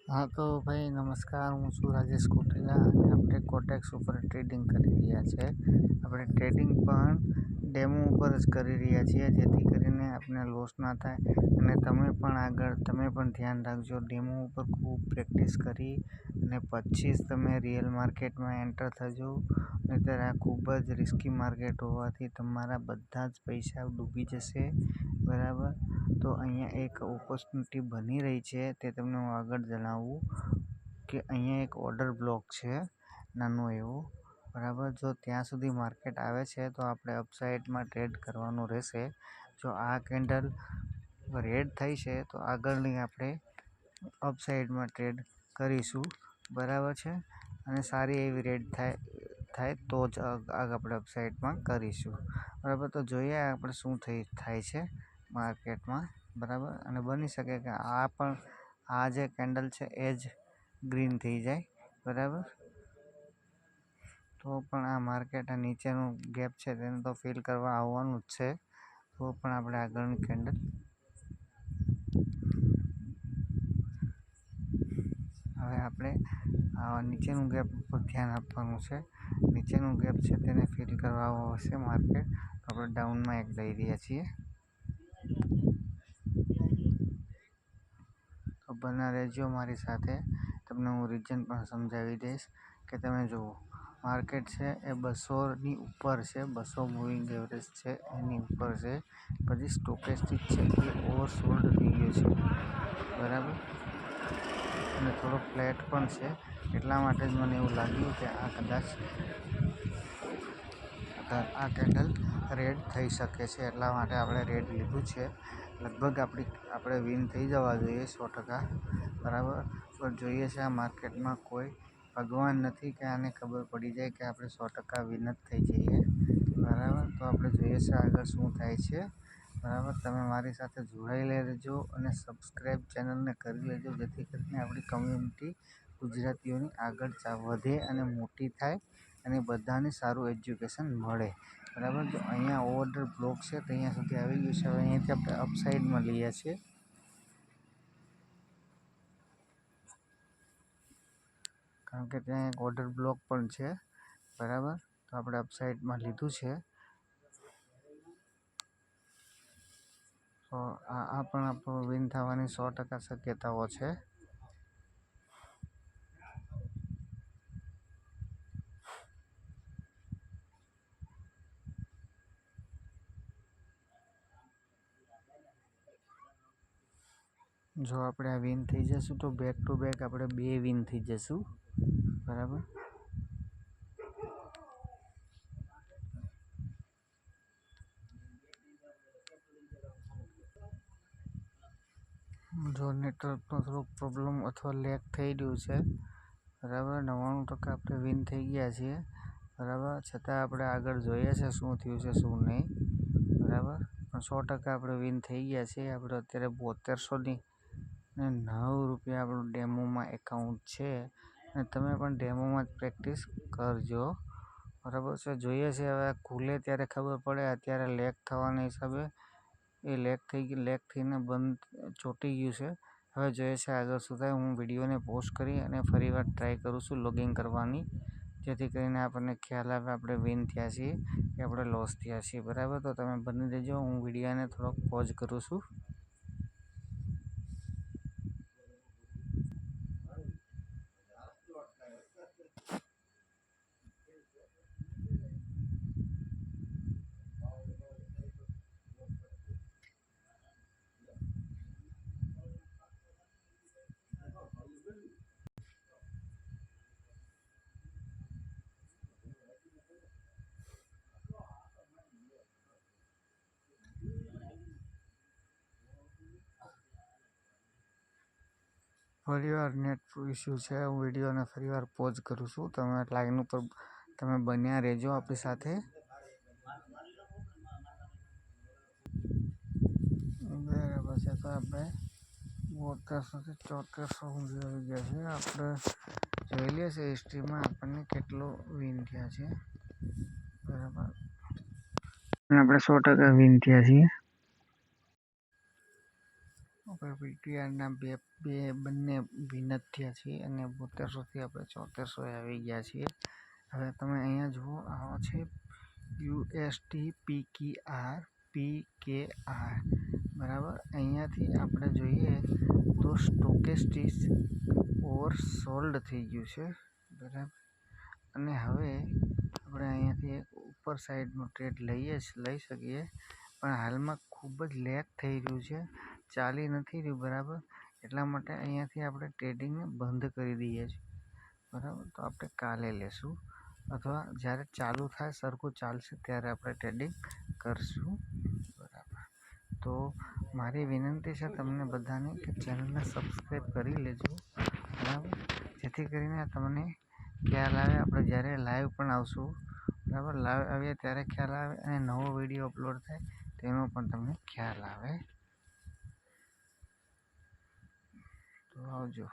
हाँ तो भाई नमस्कार, હું છું રાજેશ કોટેલા અને આપણે કોટેક્સ ઉપર ટ્રેડિંગ કરી રહ્યા છે. આપણે ટ્રેડિંગ પણ ડેમો ઉપર જ કરી રહ્યા છીએ, જેથી કરીને આપણે લોસ ના થાય. અને તમે પણ ધ્યાન રાખજો, ડેમો ઉપર ખૂબ પ્રેક્ટિસ કરી અને પછી જ તમે રિયલ માર્કેટમાં એન્ટર થજો. નહીંતર આ ખૂબ જ રિસ્કી માર્કેટ હોવાથી તમારા બધા જ પૈસા ડૂબી જશે. બરાબર, તો અહીંયા એક ઓપોર્ચ્યુનિટી બની રહી છે, તે તમને હું આગળ જણાવું કે અહીંયા એક ઓર્ડર બ્લોક છે નાનો એવો. બરાબર, જો ત્યાં સુધી માર્કેટ આવે છે તો આપણે અપસાઇડમાં ટ્રેડ કરવાનું રહેશે. જો આ કેન્ડલ રેડ થઈ છે તો આગળની આપણે અપસાઇડમાં ટ્રેડ કરીશું. બરાબર છે, અને સારી એવી રેડ થાય તો જ આપણે અપસાઇડમાં કરીશું. બરાબર, તો જોઈએ આપણે શું થાય છે માર્કેટમાં. બરાબર, અને બની શકે કે આ જે કેન્ડલ છે એ જ ગ્રીન થઈ જાય. બરાબર, તો પણ આ માર્કેટ આ નીચેનું ગેપ છે તેને તો ફિલ કરવા આવવાનું જ છે. તો પણ આપણે આગળની કેન્ડલ હવે આપણે નીચેનું ગેપ પર ધ્યાન આપવાનું છે. નીચેનું ગેપ છે તેને ફિલ કરવા આવશે માર્કેટ. આપણે ડાઉનમાં એક લઈ રહ્યા છીએ. તો બના રહેજો મારી સાથે, તમને હું રીઝન પણ સમજાવી દઈશ. કે તમે જુઓ, માર્કેટ છે એ 200ની ઉપર છે, 200 મૂવિંગ એવરેજ છે એની ઉપર છે. પછી સ્ટોકેસ્ટિક છે એ ઓવરસોલ્ડ થઈ ગયો છે. બરાબર, અને થોડો ફ્લેટ પણ છે. એટલા માટે જ મને એવું લાગ્યું કે આ કદાચ આ કેન્ડલ રેડ થઈ શકે છે. એટલા માટે આપણે રેડ લીધું છે. લગભગ આપણે વિન થઈ જવા જોઈએ 100%. બરાબર, પણ જોઈએ છે આ માર્કેટમાં કોઈ ભગવાન નથી કે આને ખબર પડી જાય કે આપણે 100% વિન જ થઈ જઈએ. બરાબર, તો આપણે જોઈએ છે આગળ શું થાય છે. બરાબર, તમે મારી સાથે જોડાઈ રહેજો અને સબસ્ક્રાઈબ ચેનલને કરી લેજો, જેથી કરીને આપણી કમ્યુનિટી ગુજરાતીઓની આગળ વધે અને મોટી થાય અને બધાને સારું એજ્યુકેશન મળે. બરાબર, જો અહીંયા ઓર્ડર બ્લોક છે તો અહીંયા સુધી આવી ગયું છે. હવે અહીંયાથી આપણે અપસાઇડમાં લઈએ છીએ, કારણ કે ત્યાં એક ઓર્ડર બ્લોક પણ છે. બરાબર, તો આપણે અપસાઇડમાં લીધું છે. તો આ પણ આપણું વિન થવાની 100% શક્યતાઓ છે. જો આપણે આ વિન થઈ જશું તો બેક ટુ બેક આપણે 2 વિન થઈ જશું. બરાબર, જો નેટવર્કનો થોડોક પ્રોબ્લેમ અથવા લેગ થઈ રહ્યું છે. બરાબર, 99% આપણે વિન થઈ ગયા છીએ. બરાબર, છતાં આપણે આગળ જોઈએ છે શું થયું છે શું નહીં. બરાબર, પણ 100% આપણે વિન થઈ ગયા છીએ. આપણે અત્યારે 7209 રૂપિયા આપણું ડેમોમાં એકાઉન્ટ છે. અને તમે પણ ડેમોમાં જ પ્રેક્ટિસ કરજો. બરાબર છે, જોઈએ છે હવે ખુલે ત્યારે ખબર પડે. અત્યારે લેગ થવાના હિસાબે એ લેગ થઈને બંધ ચોંટી ગયું છે. હવે જોઈએ છે આગળ શું થાય. હું વિડીયોને પોસ્ટ કરી અને ફરીવાર ટ્રાય કરું છું લોગિન કરવાની, જેથી કરીને આપણને ખ્યાલ આવે આપણે વિન થયા છીએ કે આપણે લોસ થયા છીએ. બરાબર, તો તમે બની રહેજો. હું વિડીયોને થોડોક પોઝ કરું છું. ફરીવાર નેટ ઇસ્યુ છે. હું વિડીયોને ફરીવાર પોઝ કરું છું. તમે લાઈન ઉપર તમે બન્યા રહેજો આપણી સાથે. બરાબર છે, તો આપણે 7200 થી 7400 સુધી આવી ગયા છે. આપણે જોઈ લઈએ છીએ હિસ્ટ્રીમાં આપણને કેટલો વિન થયા છે. બરાબર, આપણે 100% વિન થયા છીએ. આપણે પીટીઆરના બંને વિનત થયા છીએ અને 7200થી આપણે 7400 આવી ગયા છીએ. હવે તમે અહીંયા જુઓ, આ છે યુએસટી પીકેઆર બરાબર. અહીંયાથી આપણે જોઈએ તો સ્ટોકેસ્ટિક્સ ઓવરસોલ્ડ થઈ ગયું છે બરાબર. અને હવે આપણે અહીંયાથી એક ઉપર સાઈડનો ટ્રેડ લઈ શકીએ, પણ હાલમાં ખૂબ જ લેગ થઈ રહ્યું છે, ચાલી નથી રહ્યું બરાબર. એટલા માટે અહીંયાથી આપણે ટ્રેડિંગને બંધ કરી દઈએ છીએ બરાબર. તો આપણે કાલે લેશું અથવા જ્યારે ચાલુ થાય, સરખું ચાલશે ત્યારે આપણે ટ્રેડિંગ કરશું બરાબર. તો મારી વિનંતી છે તમને બધાને કે ચેનલને સબસ્ક્રાઈબ કરી લેજો બરાબર, જેથી કરીને તમને ખ્યાલ આવે આપણે જ્યારે લાઈવ પણ આવશું બરાબર. લાઈવ આવીએ ત્યારે ખ્યાલ આવે અને નવો વિડીયો અપલોડ થાય તેનો પણ તમને ખ્યાલ આવે. તો આવજો.